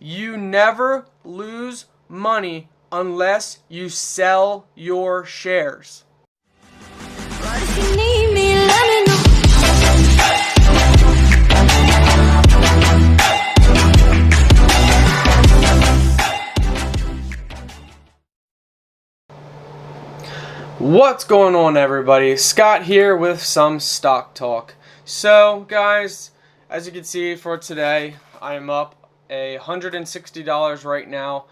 You never lose money unless you sell your shares. If you need me, let me know. What's going on, everybody? Scott here with some stock talk. So guys, as you can see for today, I am up $160 right now.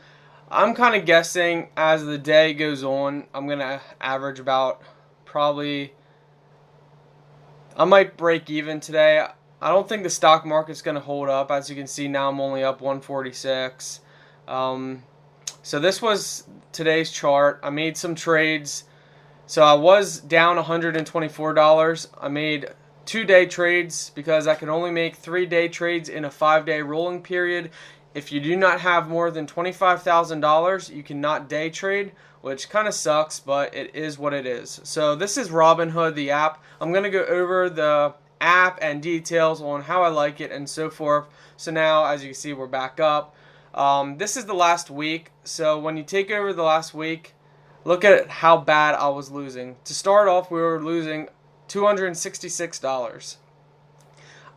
I'm kind of guessing as the day goes on, I'm going to average about I might break even today. I don't think the stock market's going to hold up. As you can see now, I'm only up 146. So this was today's chart. I made some trades. So I was down $124. I made 2-day trades because I can only make 3-day trades in a 5-day rolling period. If you do not have more than $25,000, you cannot day trade, which kind of sucks, but it is what it is. So this is RobinHood, the app. I'm going to go over the app and details on how I like it and so forth. So now, as you can see, we're back up. This is the last week. So when you take over the last week, look at how bad I was losing. To start off, we were losing $266.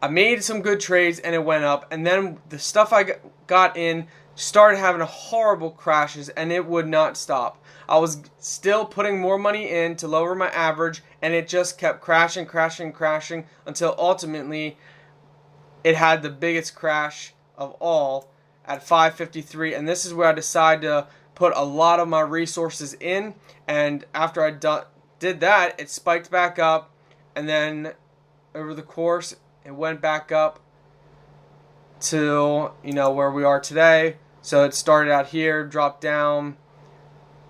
I made some good trades and it went up, and then the stuff I got in started having horrible crashes and it would not stop. I was still putting more money in to lower my average, and it just kept crashing until ultimately it had the biggest crash of all at 553, and this is where I decided to put a lot of my resources in, and after I did that, it spiked back up, and then over the course it went back up to where we are today. So it started out here, dropped down,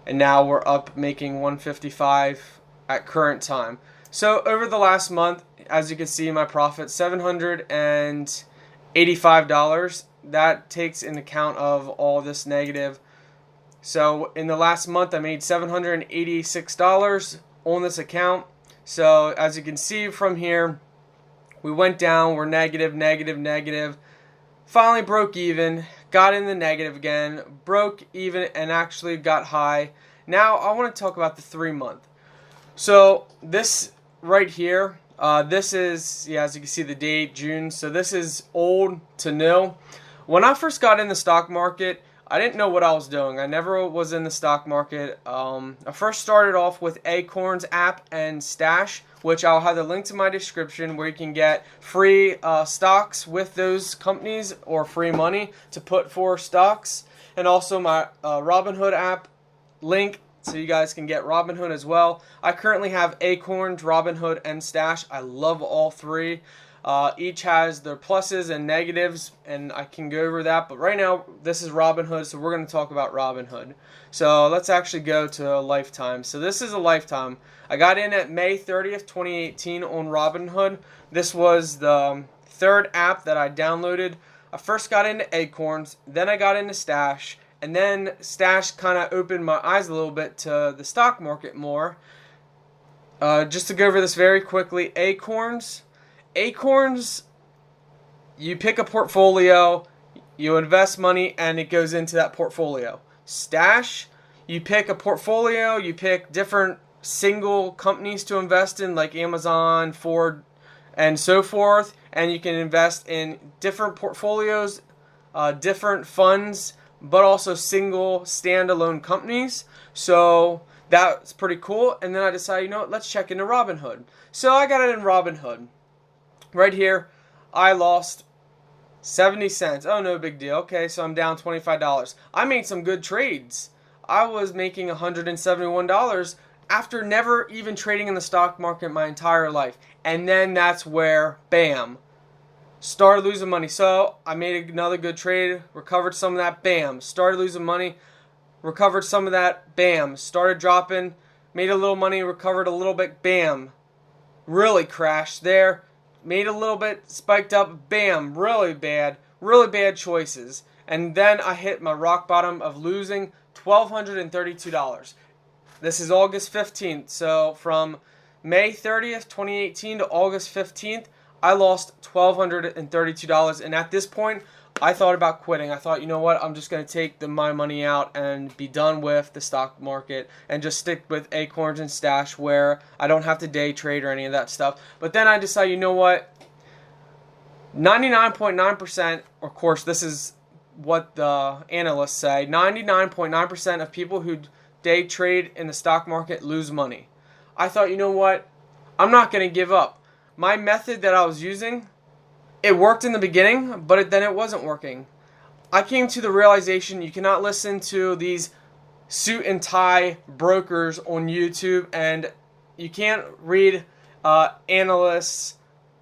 and now we're up making 155 at current time. So over the last month, as you can see, my profit $785. That takes into account of all this negative. So in the last month, I made $786 on this account. So as you can see from here, we went down, we're negative. Finally broke even, got in the negative again, broke even, and actually got high. Now I want to talk about the 3-month. So this right here, this is, as you can see the date, June. So this is old to new. When I first got in the stock market, I didn't know what I was doing. I never was in the stock market. I first started off with Acorns app and Stash, which I'll have the link to my description, where you can get free stocks with those companies or free money to put for stocks. And also my RobinHood app link, so you guys can get RobinHood as well. I currently have Acorns, RobinHood, and Stash. I love all three. Each has their pluses and negatives, and I can go over that. But right now, this is RobinHood, so we're going to talk about RobinHood. So let's actually go to a lifetime. So this is a lifetime. I got in at May 30th, 2018 on RobinHood. This was the third app that I downloaded. I first got into Acorns, then I got into Stash, and then Stash kind of opened my eyes a little bit to the stock market more. Just to go over this very quickly, Acorns, you pick a portfolio, you invest money, and it goes into that portfolio. Stash, you pick a portfolio, you pick different single companies to invest in, like Amazon, Ford, and so forth, and you can invest in different portfolios, different funds, but also single standalone companies. So that's pretty cool. And then I decided, let's check into RobinHood. So I got it in RobinHood. Right here, I lost 70 cents. Oh, no big deal. Okay, so I'm down $25. I made some good trades. I was making $171 after never even trading in the stock market my entire life. And then that's where, bam, started losing money. So I made another good trade, recovered some of that, bam, started losing money, recovered some of that, bam, started dropping, made a little money, recovered a little bit, bam, really crashed there. Made a little bit, spiked up, bam, really bad choices. And then I hit my rock bottom of losing $1,232. This is August 15th, so from May 30th, 2018 to August 15th, I lost $1,232, and at this point, I thought about quitting. I thought, you know what, I'm just going to take my money out and be done with the stock market and just stick with Acorns and Stash where I don't have to day trade or any of that stuff. But then I decided, you know what, 99.9%, of course, this is what the analysts say, 99.9% of people who day trade in the stock market lose money. I thought, you know what, I'm not going to give up. My method that I was using, it worked in the beginning, but then it wasn't working. I came to the realization you cannot listen to these suit and tie brokers on YouTube, and you can't read analysts'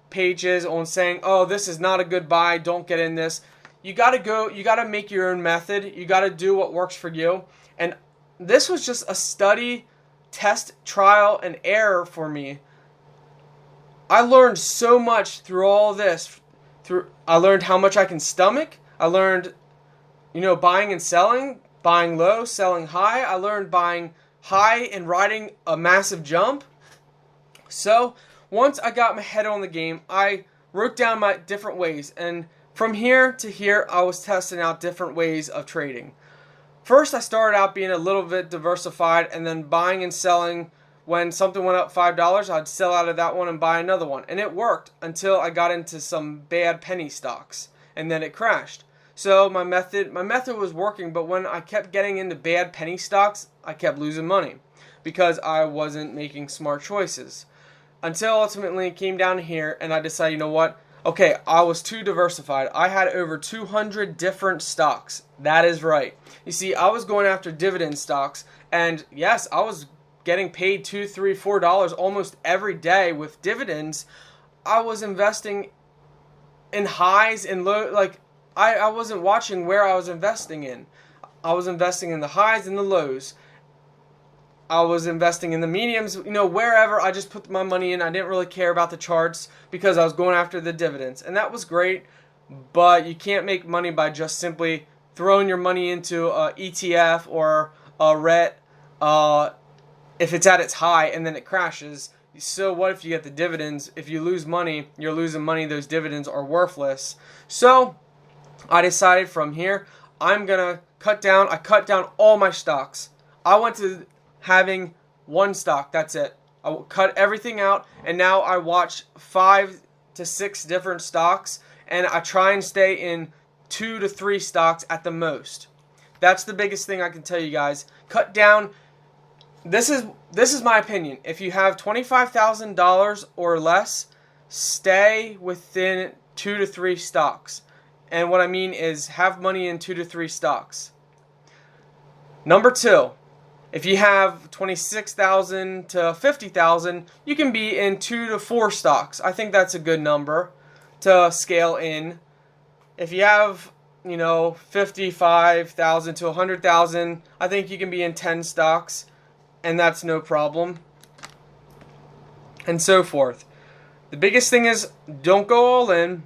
pages on saying, oh, this is not a good buy, don't get in this. You got to make your own method. You got to do what works for you. And this was just a study, test, trial, and error for me. I learned so much through all this. I learned how much I can stomach. I learned, buying and selling, buying low, selling high. I learned buying high and riding a massive jump. So once I got my head on the game, I wrote down my different ways. And from here to here, I was testing out different ways of trading. First, I started out being a little bit diversified and then buying and selling. When something went up $5, I'd sell out of that one and buy another one. And it worked until I got into some bad penny stocks. And then it crashed. So my method was working, but when I kept getting into bad penny stocks, I kept losing money because I wasn't making smart choices. Until ultimately it came down here and I decided, you know what? Okay, I was too diversified. I had over 200 different stocks. That is right. You see, I was going after dividend stocks. And yes, I was getting paid $2, $3, $4 almost every day with dividends. I was investing in highs and low. Like I wasn't watching where I was investing in. I was investing in the highs and the lows. I was investing in the mediums, wherever. I just put my money in. I didn't really care about the charts because I was going after the dividends. And that was great, but you can't make money by just simply throwing your money into a ETF or a REIT if it's at its high and then it crashes. So what if you get the dividends? If you lose money, you're losing money. Those dividends are worthless. So I decided from here, I'm going to cut down. I cut down all my stocks. I went to having one stock. That's it. I cut everything out, and now I watch 5 to 6 different stocks, and I try and stay in 2 to 3 stocks at the most. That's the biggest thing I can tell you guys. Cut down. This is my opinion. If you have $25,000 or less, stay within 2 to 3 stocks. And what I mean is have money in 2 to 3 stocks. Number 2, if you have $26,000 to $50,000, you can be in 2 to 4 stocks. I think that's a good number to scale in. If you have, $55,000 to $100,000, I think you can be in 10 stocks, and that's no problem. And so forth. The biggest thing is don't go all in,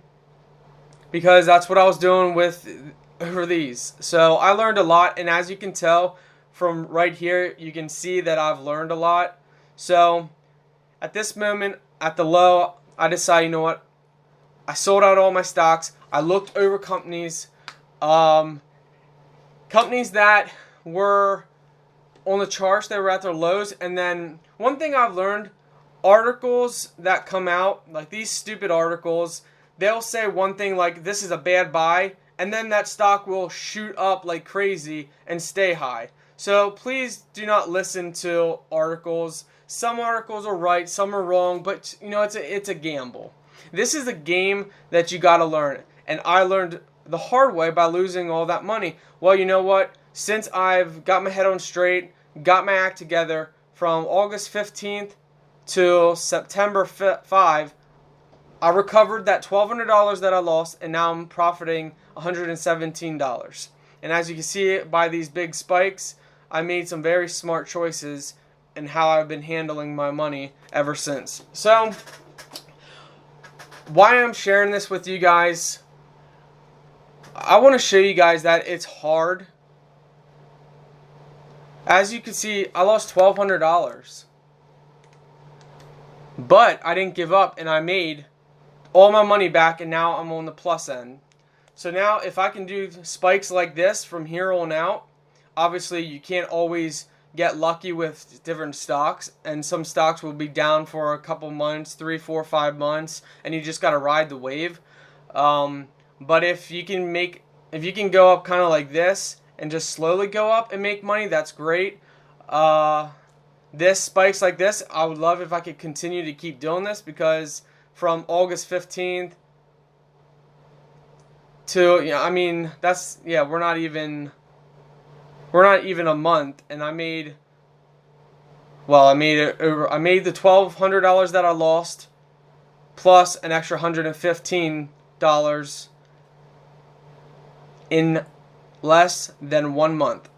because that's what I was doing with over these. So I learned a lot, and as you can tell from right here, you can see that I've learned a lot. So at this moment, at the low, I decided, you know what? I sold out all my stocks. I looked over companies that were on the charts, they were at their lows. And then one thing I've learned, articles that come out, like these stupid articles, they'll say one thing like, this is a bad buy, and then that stock will shoot up like crazy and stay high. So please do not listen to articles. Some articles are right, some are wrong, but it's a gamble. This is a game that you got to learn. And I learned the hard way by losing all that money. Well, you know what? Since I've got my head on straight, got my act together, from August 15th to September 5, I recovered that $1,200 that I lost, and now I'm profiting $117. And as you can see by these big spikes, I made some very smart choices in how I've been handling my money ever since. So, why I'm sharing this with you guys, I want to show you guys that it's hard. As you can see, I lost $1,200. But I didn't give up, and I made all my money back, and now I'm on the plus end. So now if I can do spikes like this from here on out, obviously you can't always get lucky with different stocks, and some stocks will be down for a couple months, 3, 4, 5 months, and you just got to ride the wave. But if you can go up kind of like this and just slowly go up and make money, that's great. This spikes like this, I would love if I could continue to keep doing this, because from August 15th to, I mean, that's, we're not even a month, and I made the $1,200 that I lost, plus an extra $115 in less than 1 month.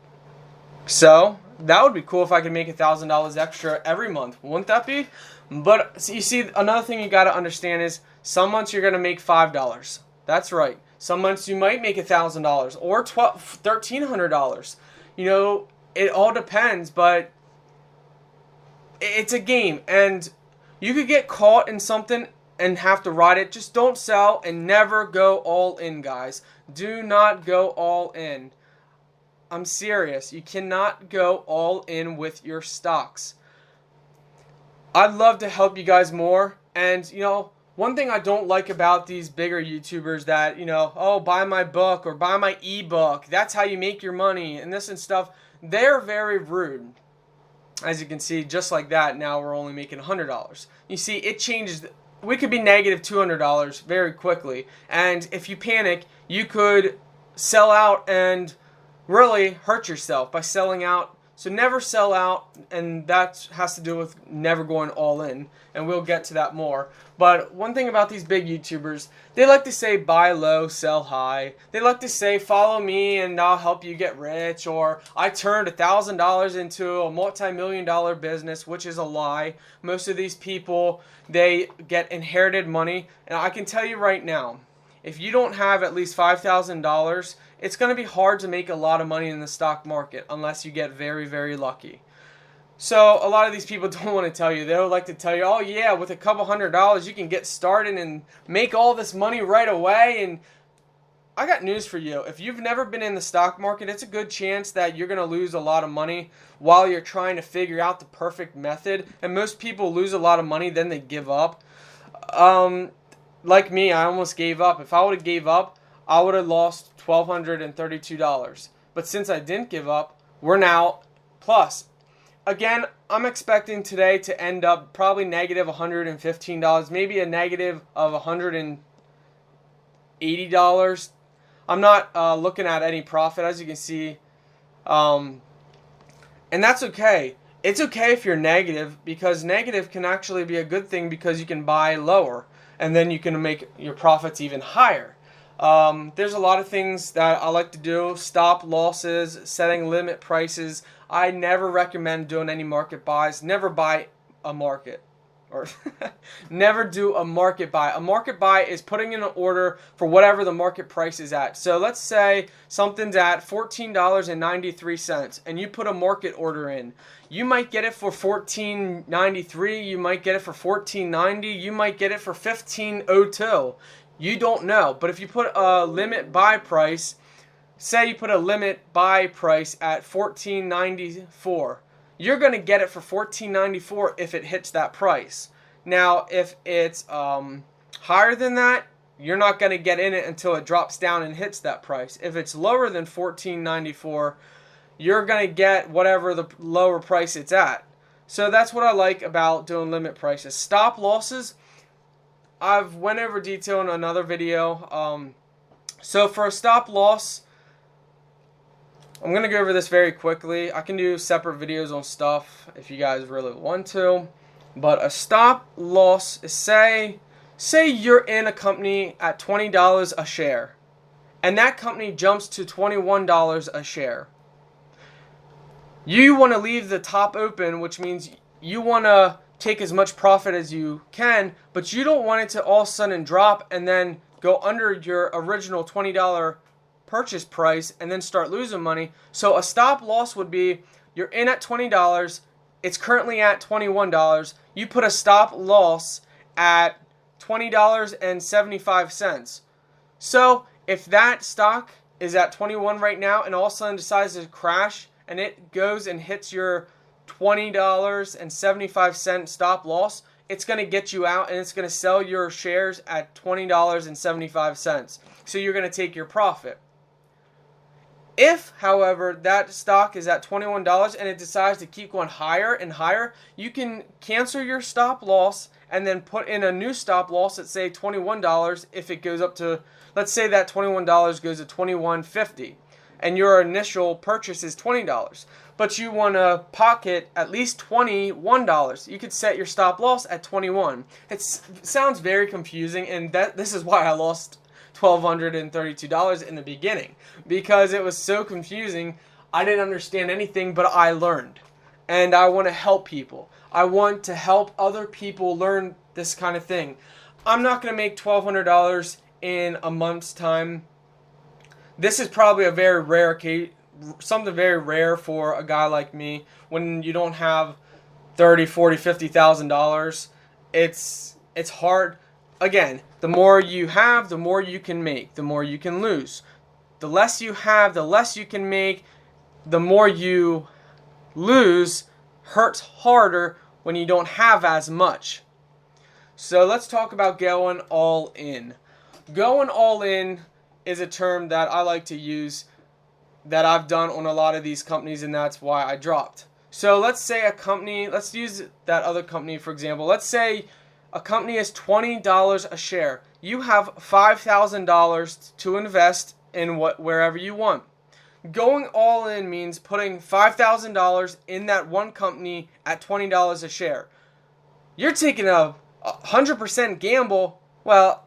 So that would be cool if I could make $1,000 extra every month. Wouldn't that be? But you see, another thing you got to understand is some months you're going to make $5. That's right. Some months you might make $1,000 or $1,300. You know, it all depends, but it's a game, and you could get caught in something and have to ride it. Just don't sell and never go all in, guys. Do not go all in. I'm serious. You cannot go all in with your stocks. I'd love to help you guys more, and one thing I don't like about these bigger YouTubers that, oh, buy my book or buy my ebook, that's how you make your money, and this and stuff, they're very rude. As you can see, just like that, now we're only making $100. You see, it changes. We could be negative $200 very quickly, and if you panic, you could sell out and really hurt yourself by selling out. So never sell out, and that has to do with never going all in, and we'll get to that more. But one thing about these big YouTubers, they like to say buy low, sell high. They like to say follow me and I'll help you get rich, or I turned $1,000 into a multi-million-dollar business, which is a lie. Most of these people, they get inherited money, and I can tell you right now, if you don't have at least $5,000, it's going to be hard to make a lot of money in the stock market unless you get very, very lucky. So a lot of these people don't want to tell you. They'll like to tell you, oh yeah, with a couple $100 you can get started and make all this money right away. And I got news for you. If you've never been in the stock market, it's a good chance that you're going to lose a lot of money while you're trying to figure out the perfect method. And most people lose a lot of money, then they give up. Like me, I almost gave up. If I would have gave up, I would have lost $1,232. But since I didn't give up, we're now plus. Again, I'm expecting today to end up probably negative $115, maybe a negative of $180. I'm not looking at any profit, as you can see. And that's okay. It's okay if you're negative, because negative can actually be a good thing, because you can buy lower and then you can make your profits even higher. There's a lot of things that I like to do. Stop losses, setting limit prices. I never recommend doing any market buys. Never buy a market. Or never do a market buy. A market buy is putting in an order for whatever the market price is at. So let's say something's at $14.93 and you put a market order in. You might get it for $14.93, you might get it for $14.90, you might get it for $15.02. You don't know. But if you put a limit buy price, say you put a limit buy price at $14.94, you're going to get it for $14.94 if it hits that price. Now, if it's higher than that, you're not going to get in it until it drops down and hits that price. If it's lower than $14.94, you're going to get whatever the lower price it's at. So that's what I like about doing limit prices. Stop losses, I've went over detail in another video. So for a stop loss, I'm going to go over this very quickly. I can do separate videos on stuff if you guys really want to. But a stop loss is, say you're in a company at $20 a share, and that company jumps to $21 a share. You want to leave the top open, which means you want to take as much profit as you can, but you don't want it to all of a sudden drop and then go under your original $20 purchase price and then start losing money. So a stop loss would be, you're in at $20, it's currently at $21, you put a stop loss at $20.75. So if that stock is at 21 right now and all of a sudden decides to crash and it goes and hits your $20.75 stop loss, it's going to get you out and it's going to sell your shares at $20.75. So you're going to take your profit. If, however, that stock is at $21 and it decides to keep going higher and higher, you can cancel your stop loss and then put in a new stop loss at, say, $21 if it goes up to, let's say that $21 goes to $21.50 and your initial purchase is $20. But you want to pocket at least $21. You could set your stop loss at $21. It sounds very confusing, and this is why I lost $1,232 in the beginning, because it was so confusing. I didn't understand anything, but I learned. And I want to help people. I want to help other people learn this kind of thing. I'm not going to make $1,200 in a month's time. This is probably a very rare case, something very rare for a guy like me when you don't have $30,000, $40,000, $50,000. It's hard. Again, the more you have, the more you can make, the more you can lose. The less you have, the less you can make. The more you lose hurts harder when you don't have as much. So let's talk about going all in. Going all in is a term that I like to use that I've done on a lot of these companies, and that's why I dropped. So let's say a company, let's use that other company for example. Let's say a company is $20 a share. You have $5,000 to invest in wherever you want. Going all in means putting $5,000 in that one company at $20 a share. You're taking a 100% gamble. Well,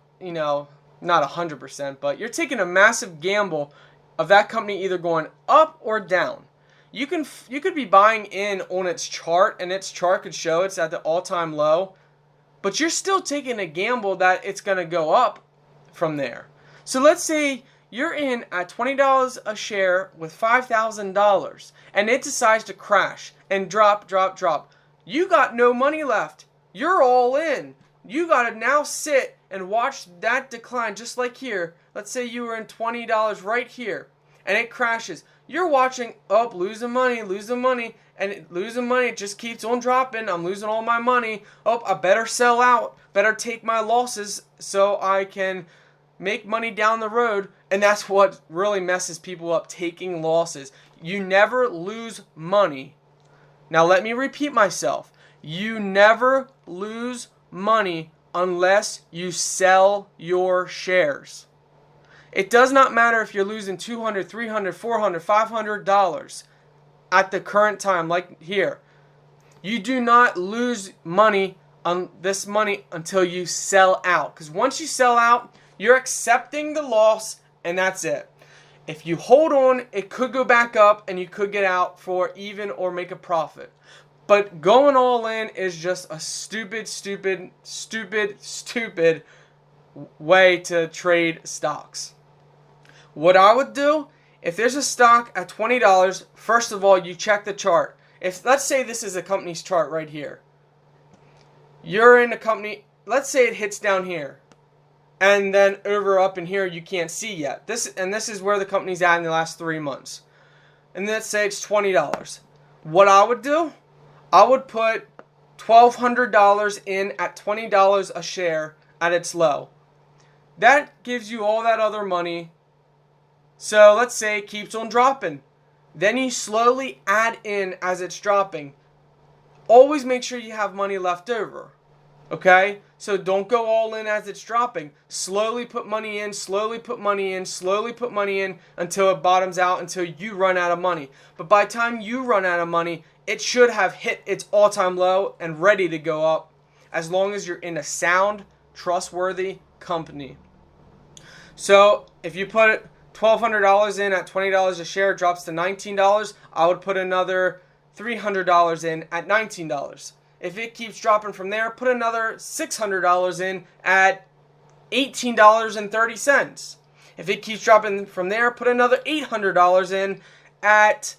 not 100%, but you're taking a massive gamble of that company either going up or down. You could be buying in on its chart, and its chart could show it's at the all-time low, but you're still taking a gamble that it's going to go up from there. So let's say you're in at $20 a share with $5,000, and it decides to crash and drop. You got no money left. You're all in. You got to now sit and watch that decline, just like here. Let's say you were in $20 right here, and it crashes. You're watching, losing money, and losing money. It just keeps on dropping. I'm losing all my money. I better sell out. Better take my losses so I can make money down the road. And that's what really messes people up, taking losses. You never lose money. Now let me repeat myself. You never lose money unless you sell your shares. It does not matter if you're losing $200, $300, $400, $500 at the current time, like here. You do not lose money on this money until you sell out. Because once you sell out, you're accepting the loss, and that's it. If you hold on, it could go back up, and you could get out for even or make a profit. But going all in is just a stupid way to trade stocks. What I would do, if there's a stock at $20, first of all, you check the chart. Let's say this is a company's chart right here. You're in a company, let's say it hits down here. And then up in here you can't see yet. This is where the company's at in the last 3 months. And let's say it's $20. What I would do, I would put $1,200 in at $20 a share at its low. That gives you all that other money. So let's say it keeps on dropping. Then you slowly add in as it's dropping. Always make sure you have money left over. Okay? So don't go all in as it's dropping. Slowly put money in, slowly put money in, slowly put money in until it bottoms out, until you run out of money. But by the time you run out of money, it should have hit its all-time low and ready to go up, as long as you're in a sound, trustworthy company. So if you put $1,200 in at $20 a share, it drops to $19, I would put another $300 in at $19. If it keeps dropping from there, put another $600 in at $18.30. If it keeps dropping from there, put another $800 in at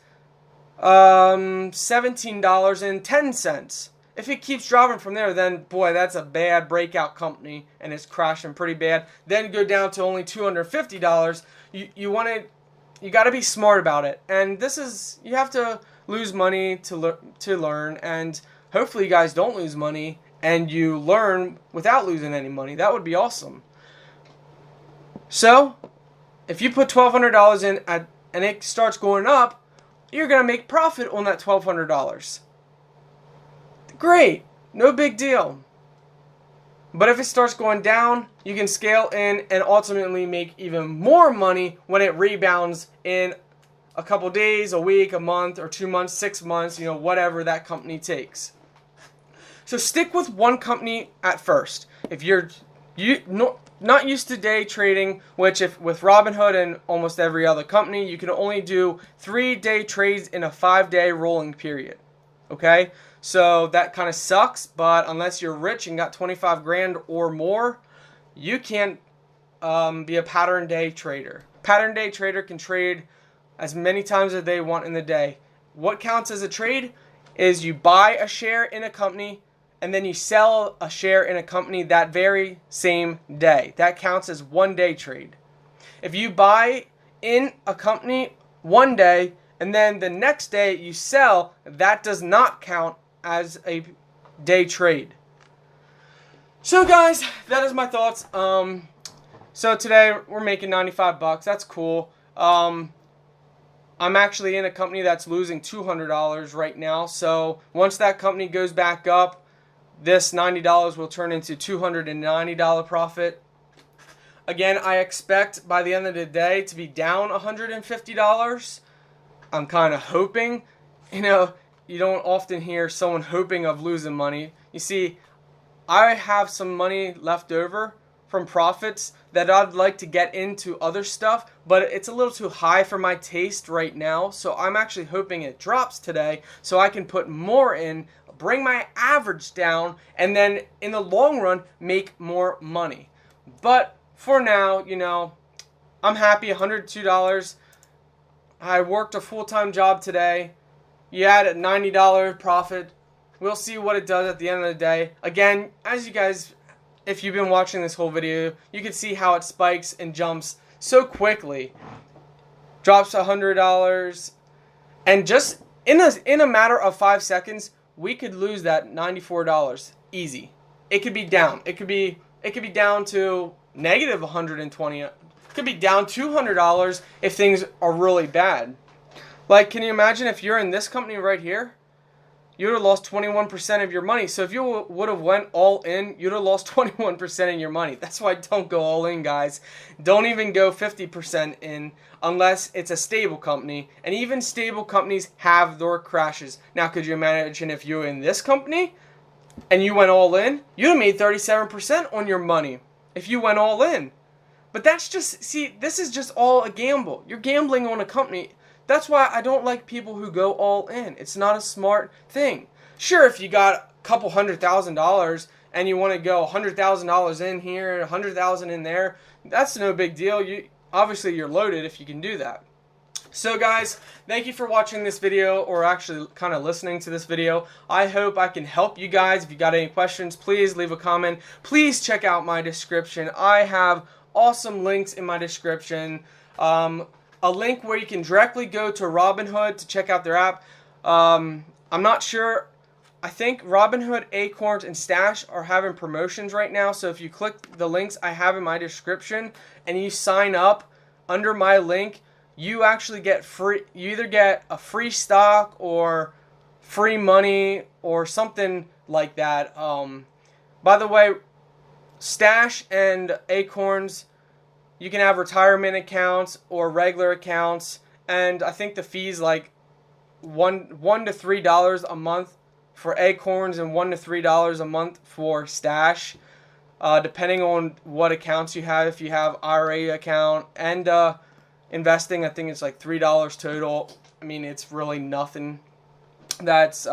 $17.10. If it keeps dropping from there, then boy, that's a bad breakout company and it's crashing pretty bad. Then go down to only $250. You got to be smart about it. And this is, you have to lose money to learn, and hopefully you guys don't lose money and you learn without losing any money. That would be awesome. So, if you put $1,200 in and it starts going up, you're going to make profit on that $1,200. Great, no big deal. But if it starts going down, you can scale in and ultimately make even more money when it rebounds in a couple days, a week, a month, or 2 months, 6 months, whatever that company takes. So stick with one company at first. If you're not used to day trading, which with RobinHood and almost every other company, you can only do 3-day trades in a 5-day rolling period. Okay? So that kind of sucks, but unless you're rich and got 25 grand or more, you can't be a pattern day trader. Pattern day trader can trade as many times as they want in the day. What counts as a trade is you buy a share in a company and then you sell a share in a company that very same day. That counts as 1-day trade. If you buy in a company one day and then the next day you sell, that does not count as a day trade. So guys, that is my thoughts. So today we're making 95 bucks. That's cool. I'm actually in a company that's losing $200 right now. So once that company goes back up, this $90 will turn into $290 profit. Again, I expect by the end of the day to be down $150. I'm kind of hoping. You don't often hear someone hoping of losing money. You see, I have some money left over from profits that I'd like to get into other stuff, but it's a little too high for my taste right now. So I'm actually hoping it drops today so I can put more in, bring my average down, and then in the long run make more money. But for now, I'm happy. $102. I worked a full-time job today. You add a $90 profit. We'll see what it does at the end of the day. Again, as you guys, if you've been watching this whole video, you can see how it spikes and jumps so quickly. Drops $100, and just in a matter of 5 seconds, we could lose that $94 easy. It could be down. It could be down to negative 120. It could be down $200 if things are really bad. Like, can you imagine if you're in this company right here? You would have lost 21% of your money. So if you would have went all in, you'd have lost 21% of your money. That's why don't go all in, guys. Don't even go 50% in unless it's a stable company. And even stable companies have their crashes. Now, could you imagine if you were in this company and you went all in? You'd have made 37% on your money if you went all in. But that's just, see, this is just all a gamble. You're gambling on a company. That's why I don't like people who go all in. It's not a smart thing. Sure, if you got a couple $100,000 and you want to go $100,000 in here, $100,000 in there, that's no big deal. Obviously you're loaded if you can do that. So guys, thank you for watching this video, or actually kind of listening to this video. I hope I can help you guys. If you got any questions, please leave a comment. Please check out my description. I have awesome links in my description. A link where you can directly go to RobinHood to check out their app. I'm not sure. I think RobinHood, Acorns, and Stash are having promotions right now. So if you click the links I have in my description and you sign up under my link, you actually get free. You either get a free stock or free money or something like that. By the way, Stash and Acorns, you can have retirement accounts or regular accounts, and I think the fee's like $1 to $3 a month for Acorns and $1 to $3 a month for Stash, depending on what accounts you have. If you have IRA account and investing, I think it's like $3 total. I mean, it's really nothing. That's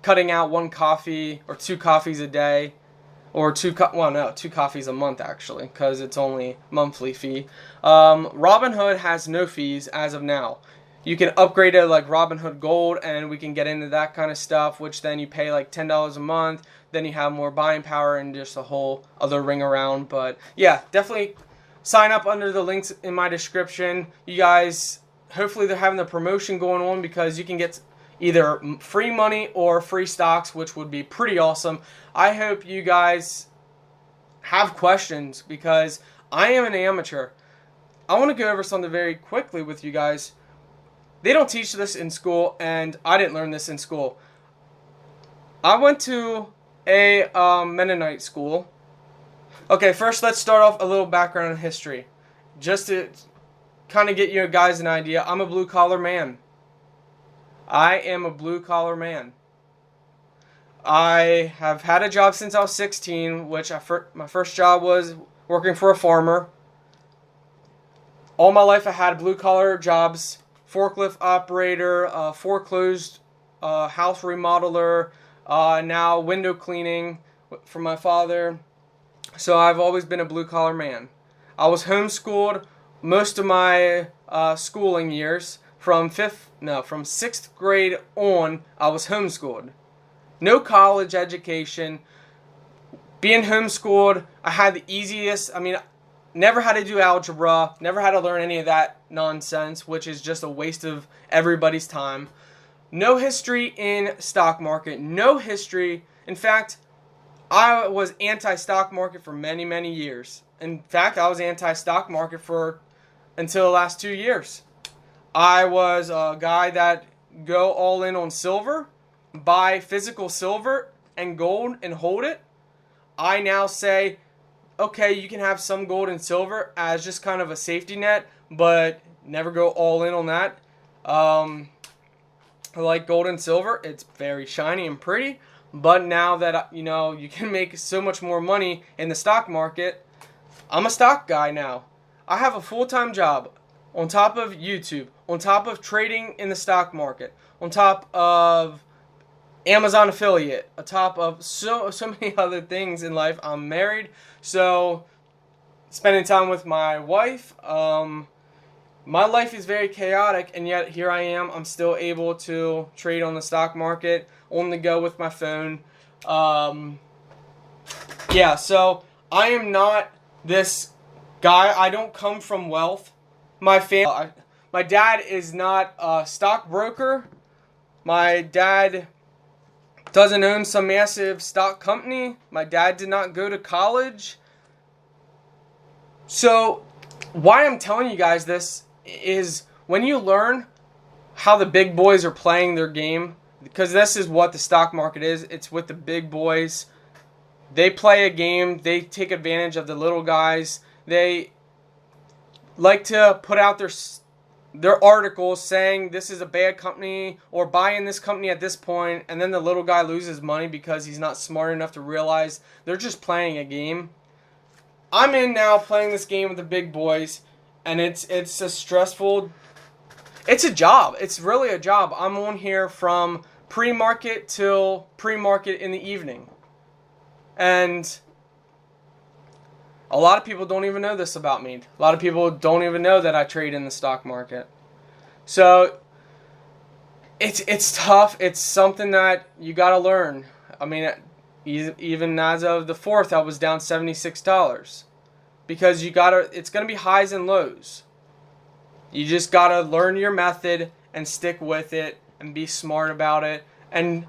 cutting out 1 coffee or 2 coffees a day. Or 2 coffees a month actually, because it's only monthly fee. RobinHood has no fees as of now. you can upgrade it like RobinHood Gold, and we can get into that kind of stuff, which then you pay like $10 a month. Then you have more buying power and just a whole other ring around. But yeah, definitely sign up under the links in my description. You guys, hopefully they're having the promotion going on because you can get either free money or free stocks, which would be pretty awesome. I hope you guys have questions because I am an amateur. I want to go over something very quickly with you guys. They don't teach this in school, and I didn't learn this in school. I went to a Mennonite school. Okay, first let's start off a little background in history. Just to kind of get you guys an idea, I'm a blue-collar man. I am a blue-collar man. I have had a job since I was 16, which my first job was working for a farmer. All my life I had blue-collar jobs. Forklift operator, foreclosed house remodeler, now window cleaning for my father. So I've always been a blue-collar man. I was homeschooled most of my schooling years. From 6th grade on, I was homeschooled. No college education. Being homeschooled, I had the easiest, never had to do algebra, never had to learn any of that nonsense, which is just a waste of everybody's time. No history in stock market, no history. In fact, I was anti-stock market for many, many years. In fact, I was anti-stock market until the last 2 years. I was a guy that go all in on silver, buy physical silver and gold and hold it. I now say, okay, you can have some gold and silver as just kind of a safety net, but never go all in on that. I like gold and silver. It's very shiny and pretty. But now that, you can make so much more money in the stock market, I'm a stock guy now. I have a full-time job on top of YouTube, on top of trading in the stock market, on top of Amazon affiliate, on top of so many other things in life. I'm married, so spending time with my wife. My life is very chaotic, and yet here I am. I'm still able to trade on the stock market on the go with my phone. Yeah, so I am not this guy. I don't come from wealth. My dad is not a stockbroker. My dad doesn't own some massive stock company. My dad did not go to college. So why I'm telling you guys this is when you learn how the big boys are playing their game, because this is what the stock market is. It's with the big boys. They play a game. They take advantage of the little guys. They like to put out their articles saying this is a bad company or buy in this company at this point, and then the little guy loses money because he's not smart enough to realize they're just playing a game. I'm in now playing this game with the big boys, and it's a stressful. It's a job. It's really a job. I'm on here from pre-market till pre-market in the evening, and a lot of people don't even know this about me. A lot of people don't even know that I trade in the stock market. So it's tough. It's something that you got to learn. Even as of the 4th, I was down $76 because it's going to be highs and lows. You just got to learn your method and stick with it and be smart about it. And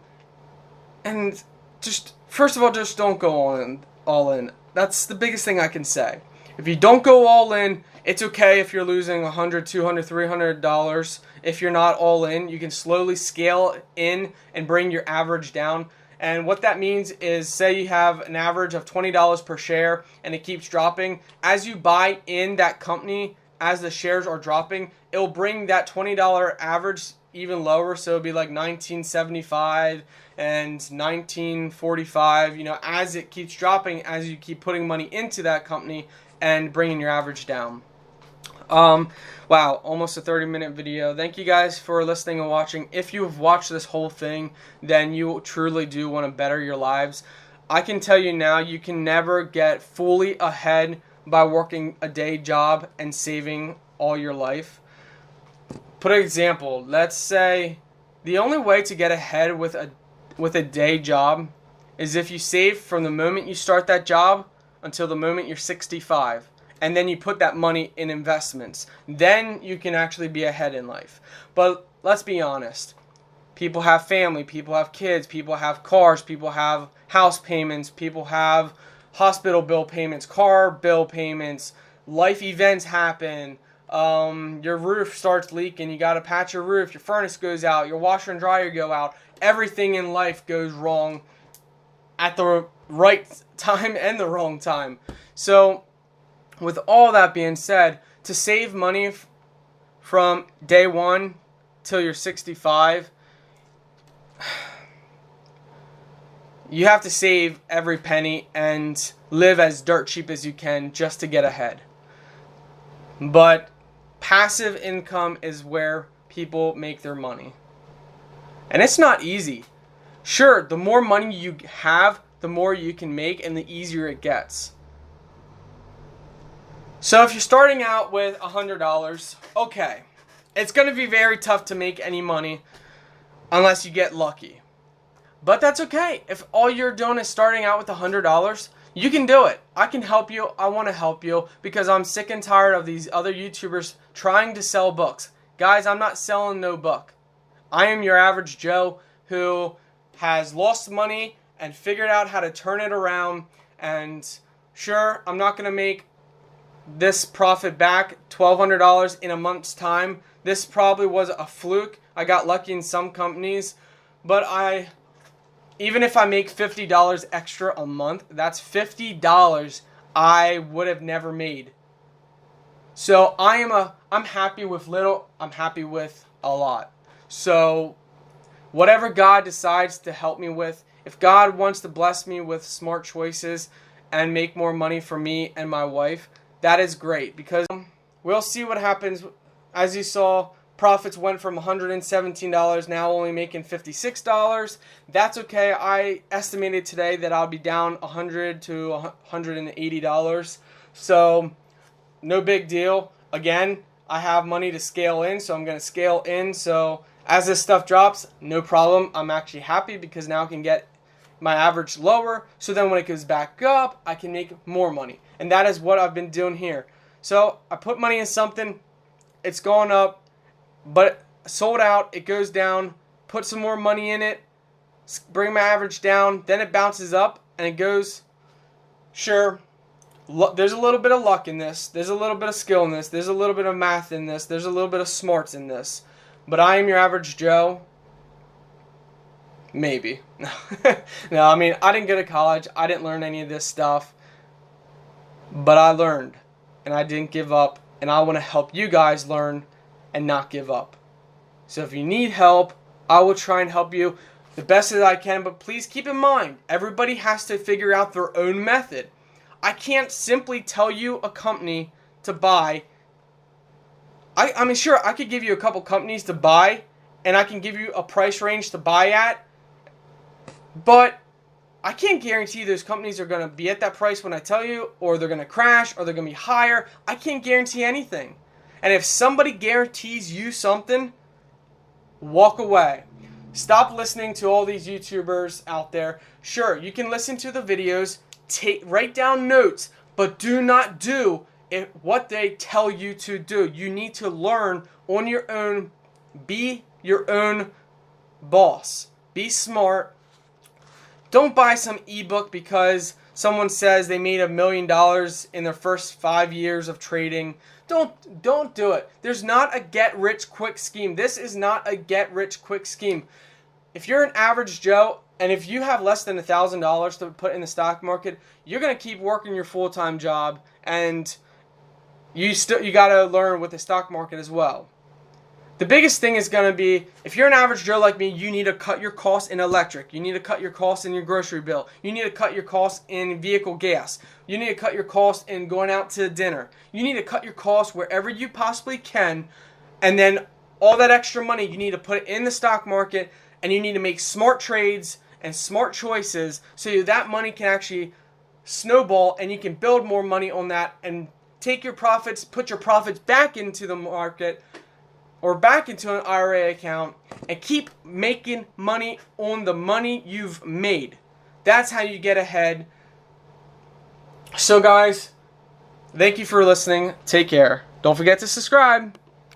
just first of all, just don't go all in. That's the biggest thing I can say. If you don't go all in, it's okay if you're losing $100, $200, $300. If you're not all in, you can slowly scale in and bring your average down. And what that means is, say you have an average of $20 per share and it keeps dropping. As you buy in that company, as the shares are dropping, it will bring that $20 average even lower. So it'll be like $19.75 and $19.45, as it keeps dropping, as you keep putting money into that company and bringing your average down. Wow, almost a 30-minute video. Thank you guys for listening and watching. If you have watched this whole thing, then you truly do want to better your lives. I can tell you now, you can never get fully ahead by working a day job and saving all your life. put an example. Let's say the only way to get ahead with a day job is if you save from the moment you start that job until the moment you're 65. And then you put that money in investments. Then you can actually be ahead in life. But let's be honest. People have family, people have kids, people have cars, people have house payments, people have hospital bill payments, car bill payments, life events happen. Your roof starts leaking, you got to patch your roof, your furnace goes out, your washer and dryer go out. Everything in life goes wrong at the right time and the wrong time. So with all that being said, to save money from day one till you're 65, you have to save every penny and live as dirt cheap as you can just to get ahead. But passive income is where people make their money. And it's not easy. Sure, the more money you have, the more you can make and the easier it gets. So if you're starting out with $100, okay, it's going to be very tough to make any money unless you get lucky. But that's okay. If all you're doing is starting out with $100, you can do it. I can help you. I want to help you because I'm sick and tired of these other YouTubers trying to sell books. Guys, I'm not selling no book. I am your average Joe who has lost money and figured out how to turn it around. And sure, I'm not going to make this profit back, $1,200 in a month's time. This probably was a fluke. I got lucky in some companies, but even if I make $50 extra a month, that's $50 I would have never made. So I'm happy with little, I'm happy with a lot. So whatever God decides to help me with, if God wants to bless me with smart choices and make more money for me and my wife, that is great because we'll see what happens. As you saw, profits went from $117, now only making $56. That's okay. I estimated today that I'll be down $100 to $180. So no big deal. Again, I have money to scale in, so I'm going to scale in. So as this stuff drops, no problem. I'm actually happy because now I can get my average lower. So then when it goes back up, I can make more money. And that is what I've been doing here. So I put money in something. It's going up. But sold out, it goes down, put some more money in it, bring my average down, then it bounces up, and it goes, sure, there's a little bit of luck in this, there's a little bit of skill in this, there's a little bit of math in this, there's a little bit of smarts in this, but I am your average Joe, maybe. No, I mean, I didn't go to college, I didn't learn any of this stuff, but I learned, and I didn't give up, and I want to help you guys learn and not give up. So if you need help, I will try and help you the best that I can, but please keep in mind, everybody has to figure out their own method. I can't simply tell you a company to buy. I mean, sure, I could give you a couple companies to buy, and I can give you a price range to buy at, but I can't guarantee those companies are going to be at that price when I tell you, or they're going to crash, or they're going to be higher. I can't guarantee anything. And if somebody guarantees you something, walk away. Stop listening to all these YouTubers out there. Sure, you can listen to the videos, write down notes, but do not do what they tell you to do. You need to learn on your own. Be your own boss. Be smart. Don't buy some ebook because someone says they made $1 million in their first 5 years of trading. Don't do it. There's not a get-rich-quick scheme. This is not a get-rich-quick scheme. If you're an average Joe, and if you have less than $1,000 to put in the stock market, you're going to keep working your full-time job, and you got to learn with the stock market as well. The biggest thing is going to be, if you're an average Joe like me, you need to cut your costs in electric. You need to cut your costs in your grocery bill. You need to cut your costs in vehicle gas. You need to cut your costs in going out to dinner. You need to cut your costs wherever you possibly can. And then all that extra money, you need to put it in the stock market. And you need to make smart trades and smart choices so that money can actually snowball and you can build more money on that and take your profits, put your profits back into the market, or back into an IRA account and keep making money on the money you've made. That's how you get ahead. So guys, thank you for listening. Take care. Don't forget to subscribe.